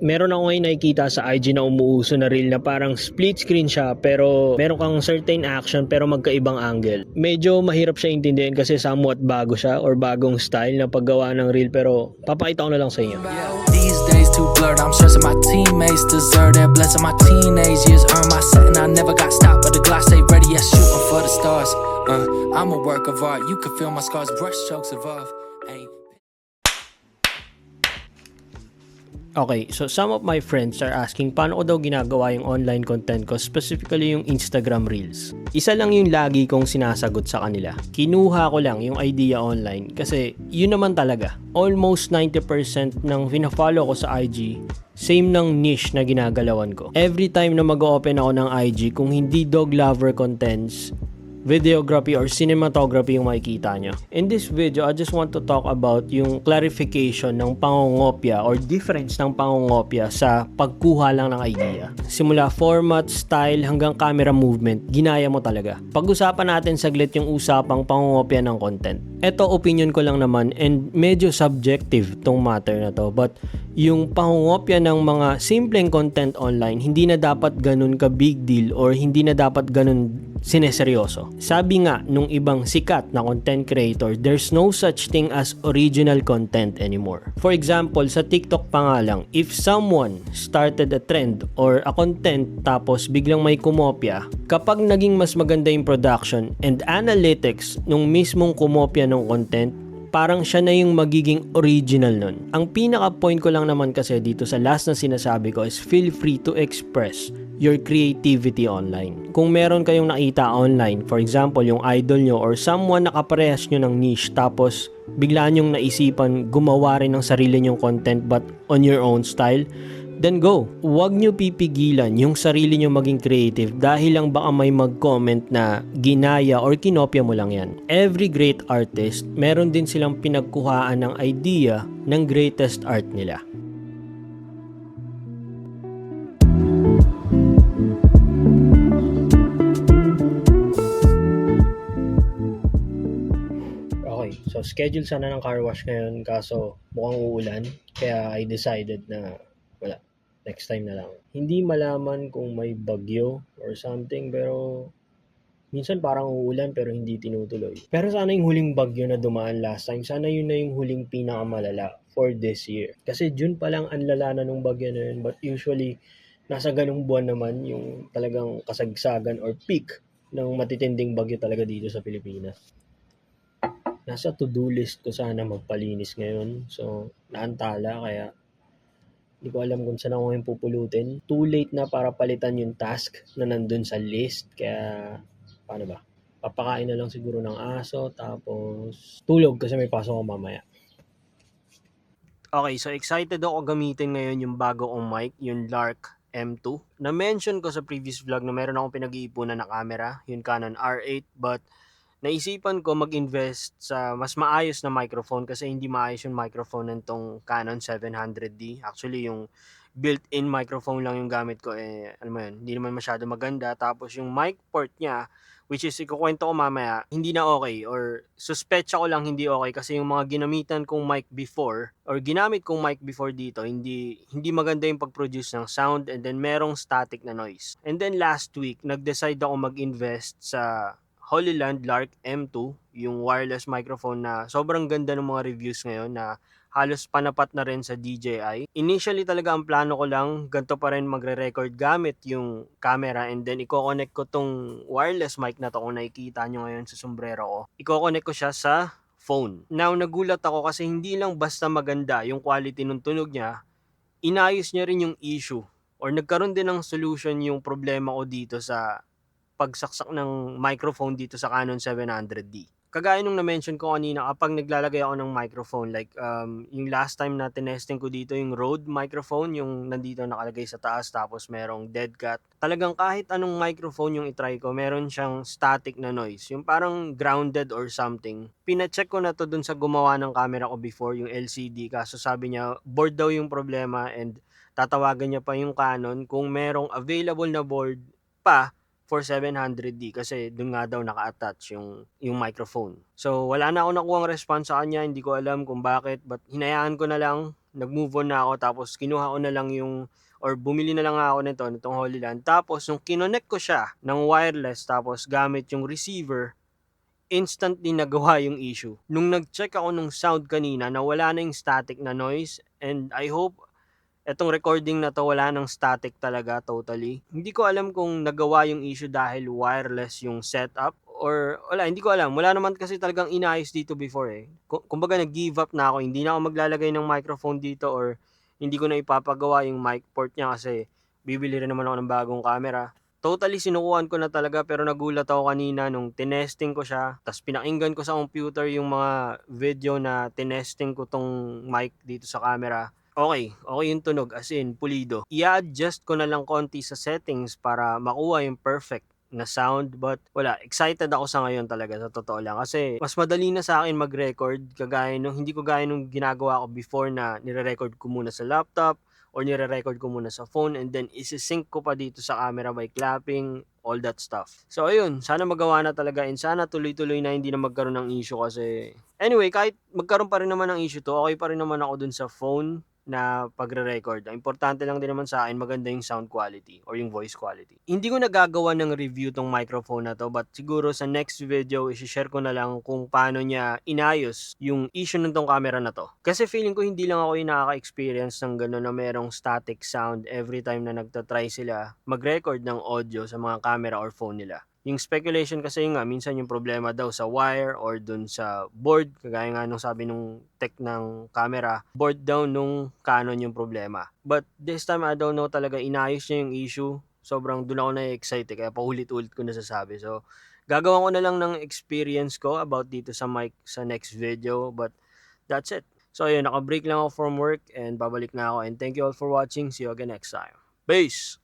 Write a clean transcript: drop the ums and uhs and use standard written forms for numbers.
Meron ako ngayon nakikita sa IG na umuuso na reel na parang split screen siya pero meron kang certain action pero magkaibang angle. Medyo mahirap siya intindihin kasi somewhat bago siya or bagong style na paggawa ng reel pero papakita ko na lang sa inyo. These days too blurred, I'm stressing my teammates deserve their blessing. My teenage years earned my set and I never got stopped. But the glass stay ready, yeah, shooting for the stars. I'm a work of art, you can feel my scars, brush strokes of love. Okay, so some of my friends are asking paano ko daw ginagawa yung online content ko, specifically yung Instagram Reels. Isa lang yung lagi kong sinasagot sa kanila. Kinuha ko lang yung idea online kasi yun naman talaga. Almost 90% ng fina-follow ko sa IG, same ng niche na ginagalawan ko. Every time na mag-open ako ng IG, kung hindi dog lover contents, videography or cinematography yung makikita nyo. In this video, I just want to talk about yung clarification ng pangongopya or difference ng pangongopya sa pagkuha lang ng idea. Simula format, style, hanggang camera movement, ginaya mo talaga. Pag-usapan natin saglit yung usapang pangongopya ng content. Ito, opinion ko lang naman and medyo subjective tong matter na to, but yung pangongopya ng mga simpleng content online, hindi na dapat ganun ka big deal or hindi na dapat ganun sineseryoso. Sabi nga nung ibang sikat na content creator, there's no such thing as original content anymore. For example, sa TikTok pa nga lang, if someone started a trend or a content tapos biglang may kumopya, kapag naging mas maganda yung production and analytics nung mismong kumopya ng content, parang siya na yung magiging original nun. Ang pinaka-point ko lang naman kasi dito sa last na sinasabi ko is feel free to express your creativity online. Kung meron kayong nakita online, for example, yung idol nyo or someone na kaparehas nyo ng niche tapos bigla nyong naisipan gumawa rin ng sarili nyong content but on your own style, then go. Huwag nyo pipigilan yung sarili nyo maging creative dahil lang baka may mag-comment na ginaya or kinopya mo lang yan. Every great artist, meron din silang pinagkuhaan ng idea ng greatest art nila. Okay, so schedule sana ng car wash ngayon kaso mukhang uulan kaya I decided na wala. Next time na lang. Hindi malaman kung may bagyo or something pero minsan parang uulan pero hindi tinutuloy. Pero sana yung huling bagyo na dumaan last time, sana yun na yung huling pinakamalala for this year. Kasi June pa lang ang lala na nung bagyo na yun but usually nasa ganung buwan naman yung talagang kasagsagan or peak ng matitinding bagyo talaga dito sa Pilipinas. Nasa to-do list ko sana magpalinis ngayon. So, naantala kaya hindi ko alam kung saan ako ngayon pupulutin. Too late na para palitan yung task na nandun sa list. Kaya, paano ba? Papakain na lang siguro ng aso, tapos tulog kasi may pasok ako mamaya. Okay, so excited ako gamitin ngayon yung bago kong mic, yung Lark M2. Na-mention ko sa previous vlog na meron akong pinag-iipunan na camera, yung Canon R8, but naisipan ko mag-invest sa mas maayos na microphone kasi hindi maayos yung microphone nitong Canon 700D. Actually, yung built-in microphone lang yung gamit ko alam mo yun, hindi naman masyado maganda. Tapos yung mic port niya, which is ikukwento ko mamaya, hindi na okay or suspecha ko lang hindi okay kasi yung mga ginamitan kong mic before or ginamit kong mic before dito, hindi maganda yung pag-produce ng sound and then merong static na noise. And then last week, nag-decide ako mag-invest sa Holyland Lark M2, yung wireless microphone na sobrang ganda ng mga reviews ngayon na halos panapat na rin sa DJI. Initially talaga ang plano ko lang, ganito pa rin magre-record gamit yung camera and then i-connect ko tong wireless mic na to kung nakikita nyo ngayon sa sombrero ko. I-connect ko siya sa phone. Now, nagulat ako kasi hindi lang basta maganda yung quality ng tunog niya, inayos niya rin yung issue or nagkaroon din ng solution yung problema ko dito sa pagsaksak ng microphone dito sa Canon 700D. Kagaya nung na-mention ko kanina, kapag naglalagay ako ng microphone, like yung last time na tinesting ko dito, yung Rode microphone, yung nandito nakalagay sa taas, tapos merong dead cat. Talagang kahit anong microphone yung itry ko, meron siyang static na noise, yung parang grounded or something. Pina-check ko na to dun sa gumawa ng camera ko before, yung LCD, kaso sabi niya, board daw yung problema and tatawagan niya pa yung Canon kung merong available na board pa for 700D kasi doon nga daw naka-attach yung microphone. So wala na ako nakuhang response sa kanya, hindi ko alam kung bakit but hinayaan ko na lang nag-move on na ako tapos kinuha ko na lang yung or bumili na lang ako nitong Holyland. Tapos nung kinonect ko siya ng wireless tapos gamit yung receiver, instantly nagawa yung issue. Nung nag-check ako nung sound kanina, nawala na yung static na noise, and I hope etong recording na to wala nang static talaga totally. Hindi ko alam kung nagawa yung issue dahil wireless yung setup or wala, hindi ko alam. Wala naman kasi talagang inayos dito before eh. Kumbaga nag-give up na ako. Hindi na ako maglalagay ng microphone dito or hindi ko na ipapagawa yung mic port niya kasi bibili rin naman ako ng bagong camera. Totally sinukuhan ko na talaga pero nagulat ako kanina nung tinesting ko siya. Tapos pinakinggan ko sa computer yung mga video na tinesting ko tong mic dito sa camera. Okay yung tunog as in pulido. I-adjust ko na lang konti sa settings para makuha yung perfect na sound but wala, excited ako sa ngayon talaga sa totoo lang kasi mas madali na sa akin mag-record kagaya nung hindi ko gaya nung ginagawa ko before na nire-record ko muna sa laptop or nire-record ko muna sa phone and then isi-sync ko pa dito sa camera by clapping, all that stuff. So ayun, sana magawa na talaga and sana tuloy-tuloy na hindi na magkaroon ng issue kasi anyway, kahit magkaroon pa rin naman ng issue to, okay pa rin naman ako dun sa phone na pagre-record. Ang importante lang din naman sa akin maganda yung sound quality or yung voice quality. Hindi ko nagagawa ng review tong microphone na to but siguro sa next video i-share ko na lang kung paano niya inayos yung issue ng tong camera na to. Kasi feeling ko hindi lang ako yung nakaka-experience ng gano'n na merong static sound every time na nagtatry sila mag-record ng audio sa mga camera or phone nila. Yung speculation kasi nga, minsan yung problema daw sa wire or dun sa board, kagaya nga nung sabi nung tech ng camera, board daw nung Canon yung problema. But this time, I don't know talaga, inayos niya yung issue. Sobrang dun ako na-excite kaya paulit-ulit ko nasasabi. So, gagawa ko na lang ng experience ko about dito sa mic sa next video. But that's it. So, ayun, naka-break lang ako from work and babalik na ako. And thank you all for watching. See you again next time. Peace!